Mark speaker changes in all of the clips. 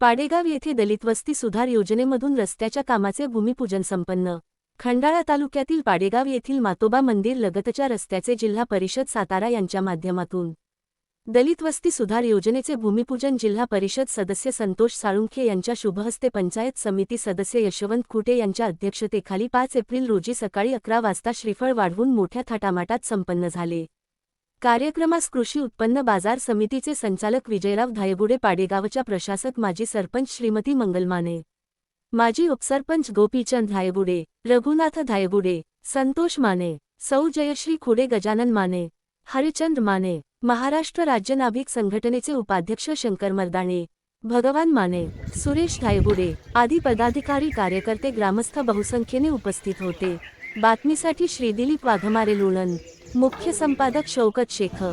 Speaker 1: पाडेगाव येथे दलित वस्ती सुधार योजनेमधून रस्त्याच्या कामाचे भूमिपूजन संपन्न। खंडाळा तालुक्यातील पाडेगाव येथील मातोबा मंदिर लगतच्या रस्त्याचे जिल्हा परिषद सातारा यांच्या माध्यमातून दलित वस्ती सुधार योजनेचे भूमिपूजन जिल्हा परिषद सदस्य संतोष साळुंखे यांच्या शुभहस्ते पंचायत समिती सदस्य यशवंत खुटे यांच्या अध्यक्षतेखाली 5 एप्रिल रोजी सकाळी 11 वाजता श्रीफळ वाढवून मोठ्या थाटामाटात संपन्न झाले। कार्यक्रमास कृषी उत्पन्न बाजार समितीचे संचालक विजयराव धायगुडे, पाडेगावच्या प्रशासक माजी सरपंच श्रीमती मंगल माने, माजी उपसरपंच गोपीचंद धायगुडे, रघुनाथ धायगुडे, संतोष माने, सौ जयश्री खुडे, गजानन माने, हरिचंद माने, महाराष्ट्र राज्य नाभिक संघटनेचे उपाध्यक्ष शंकर मर्दाणे, भगवान माने, सुरेश धायगुडे आदी पदाधिकारी कार्यकर्ते ग्रामस्थ बहुसंख्येने उपस्थित होते। बातमीसाठी श्री दिलीप वाघमारे, लोणंद। मुख्य संपादक शौकत शेख।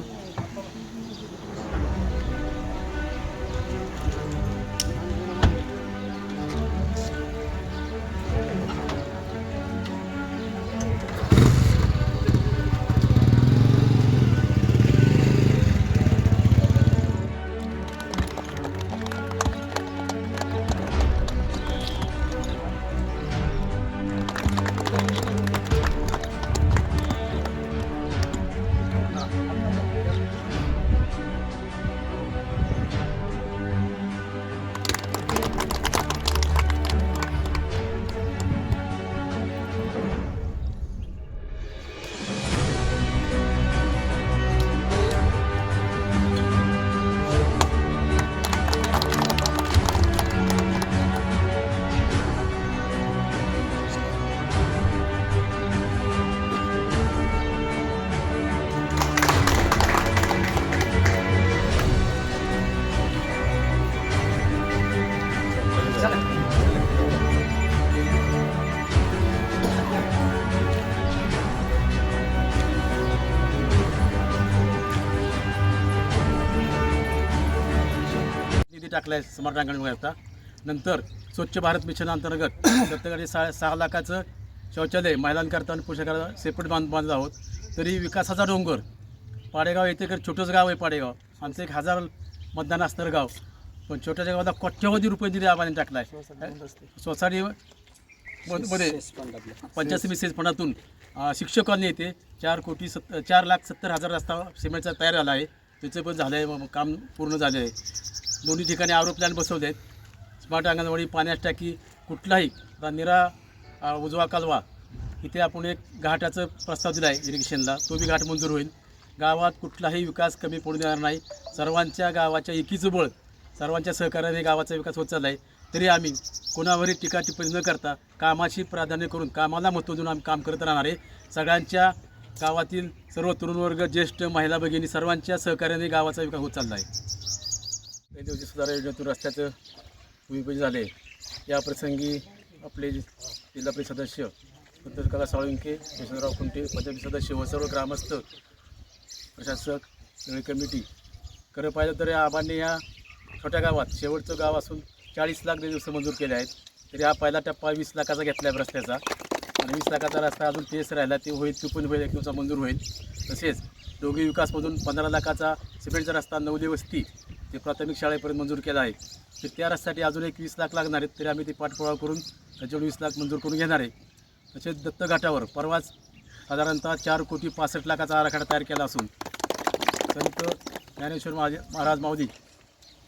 Speaker 2: निधी टाकलाय स्मार्ट अंगणवाडी व्यवस्था। नंतर स्वच्छ भारत मिशन अंतर्गत प्रत्येकाने 6 लाखाचं शौचालय महिलांकरता आणि पुरुषांकरता सेपरेट बांधलं आहोत। तरी विकासाचा डोंगर पाडेगाव येथे छोटंच गाव आहे। पाडेगाव आमचं 1000 मतदान असणारं गाव, पण छोट्याच्या गावाला कोट्यवधी रुपये निधी आम्हाला टाकला आहे। सोसायटी मध्ये पंचायत समिती फंडातून शिक्षक कॉलनी येते 4,70,000 रस्ता सिमेंटचा तयार झाला आहे। त्याचं पण झालं आहे, काम पूर्ण झालं आहे। दोन्ही ठिकाणी आरो प्लॅन बसवले आहेत। स्मार्ट अंगणवाडी, पाण्याची टाकी, कुठलाही निरा उजवा कालवा, इथे आपण एक घाटाचं प्रस्ताव दिला आहे इरिगेशनला, तो बी घाट मंजूर होईल। गावात कुठलाही विकास कमी पडू देणार नाही। सर्वांच्या गावाच्या एकीचं बळ, सर्वांच्या सहकार्याने गावाचा विकास होत चालला आहे। तरी आम्ही कोणावरही टीका टिप्पणी न करता कामाची प्राधान्य करून कामाला महत्त्व देऊन आम्ही काम करत राहणार आहे। सगळ्यांच्या गावातील सर्व तरुण वर्ग, ज्येष्ठ, महिला भगिनी सर्वांच्या सहकार्याने गावाचा विकास होत चालला आहे। दिवशी सुधार योजनेतून रस्त्याचं भूमिपूजन झाले। या प्रसंगी आपले जिल्हा परिषद सदस्य संतोष काका साळुंखे, यशवंतराव खुंटे, पंचायत सदस्य व सर्व ग्रामस्थ, प्रशासक, सगळी कमिटी। खरं पाहिलं तर आबांनी या छोट्या गावात शेवटचं गाव असून 40 लाख दिवस मंजूर केले आहेत। तरी हा पहिला टप्पा 20 लाखाचा घेतला आहे रस्त्याचा, आणि 20 लाखाचा रस्ता अजून तेच राहिला, ते होईल, ते पण होईल, 1 दिवसा मंजूर होईल। तसेच दोघी विकासमधून 15 लाखाचा सिमेंटचा रस्ता नवली वस्ती ते प्राथमिक शाळेपर्यंत मंजूर केला आहे। तर त्या रस्त्यासाठी अजून 20 लाख लागणार आहेत। तरी आम्ही ते पाठपुरावा करून त्याच्यावर 20 लाख मंजूर करून घेणार आहे। तसेच दत्तघाटावर परवाच साधारणतः 4,65 लाखाचा आराखडा तयार केला असून संत ज्ञानेश्वर महाराज माऊली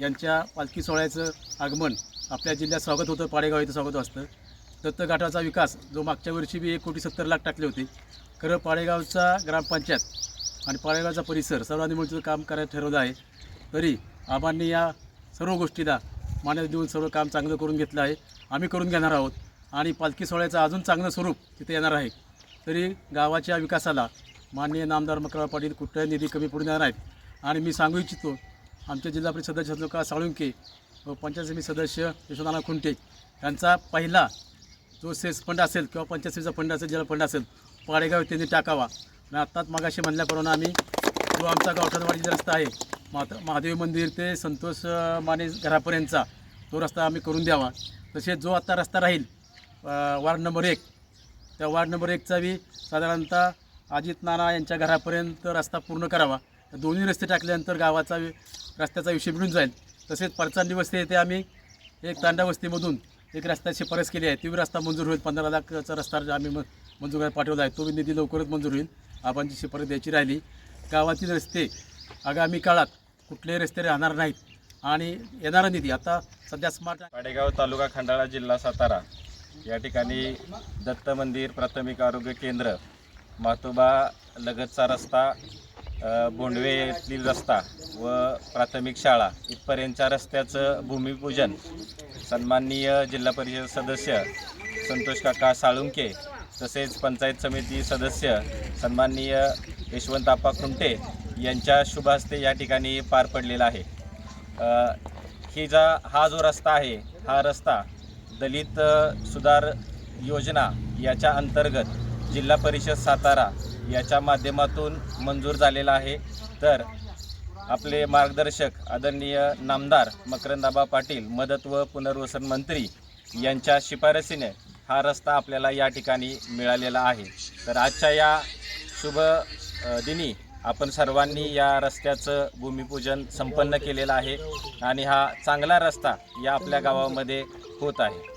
Speaker 2: यांच्या पालखी सोहळ्याचं आगमन आपल्या जिल्ह्यात स्वागत होतं, पाडेगाव इथं स्वागत असतं। दत्तघाटाचा विकास जो मागच्या वर्षी बी 1,70,00,000 टाकले होते। खरं पाडेगावचा ग्रामपंचायत आणि पाडेगावचा परिसर सर्वांनी मिळून काम करायचं ठरवलं आहे। तरी आबांनी या सर्व गोष्टीला मान्यता देऊन सर्व काम चांगलं करून घेतलं आहे। आम्ही करून घेणार आहोत आणि पालखी सोहळ्याचं अजून चांगलं स्वरूप तिथे येणार आहे। तरी गावाच्या विकासाला माननीय नामदार मकरराव पाटील कुठलाही निधी कमी पडू देणार नाहीत। आणि मी सांगू इच्छितो, आमचे जिल्हा परिषद सदस्य संतोष काका साळुंखे व पंचायत समिती सदस्य यशवंतराव खुंटे यांचा पहिला जो सेस फंड असेल किंवा पंचायत समितीचा फंड असेल, जिल्हा फंड असेल, पाडेगाव त्यांनी टाकावा। आणि आत्ताच मागाशी म्हणल्याप्रमाणे आम्ही जो आमचा गावठाणवाडी रस्ता आहे महादेव मंदिर ते संतोष माने घरापर्यंतचा तो रस्ता आम्ही करून द्यावा। तसेच जो आता रस्ता राहील वार्ड नंबर 1, त्या वार्ड नंबर 1चा बी साधारणतः अजित नाना यांच्या घरापर्यंत रस्ता पूर्ण करावा। दोन्ही रस्ते टाकल्यानंतर गावाचा रस्त्याचा विषय मिळून जाईल। तसेच परचांडी वस्ती येथे आम्ही एक तांडा वस्तीमधून एक रस्ता शिफारस केली आहे, ती रस्ता मंजूर होईल. 15 लाखचा रस्ता आम्ही मंजूर करायला पाठवला आहे, तो निधी लवकरच मंजूर होईल. आपण जी शिफारस द्यायची राहिली. गावातील रस्ते आगामी काळात कुठलेही रस्ते राहणार नाहीत आणि येणारा निधी आता सध्या स्मार्ट
Speaker 3: पाडेगाव तालुका खंडाळा जिल्हा सातारा या ठिकाणी दत्त मंदिर, प्राथमिक आरोग्य केंद्र, मातोबा लगतचा रस्ता, बोंडवे येथील रस्ता व प्राथमिक शाळा इथपर्यंतच्या रस्त्याचं भूमिपूजन सन्माननीय जिल्हा परिषद सदस्य संतोष काका साळुंके तसेच पंचायत समिती सदस्य सन्माननीय यशवंतआप्पा खुंटे यांच्या शुभ हस्ते या ठिकाणी पार पडलेला आहे. हा जो रस्ता आहे, हा रस्ता दलित सुधार योजना याच्या अंतर्गत जिल्हा परिषद सातारा याच्या माध्यमातून मंजूर झालेला आहे. तर आपले मार्गदर्शक आदरणीय नामदार मकरंदाबा पाटील, मदत व पुनर्वसन मंत्री यांच्या शिफारसीने हा रस्ता आपल्याला या ठिकाणी मिळालेला आहे. तर आजच्या या शुभ दिनी आपण सर्वांनी या रस्त्याचं भूमिपूजन संपन्न केलेलं आहे आणि हा चांगला रस्ता या आपल्या गावामध्ये होत आहे.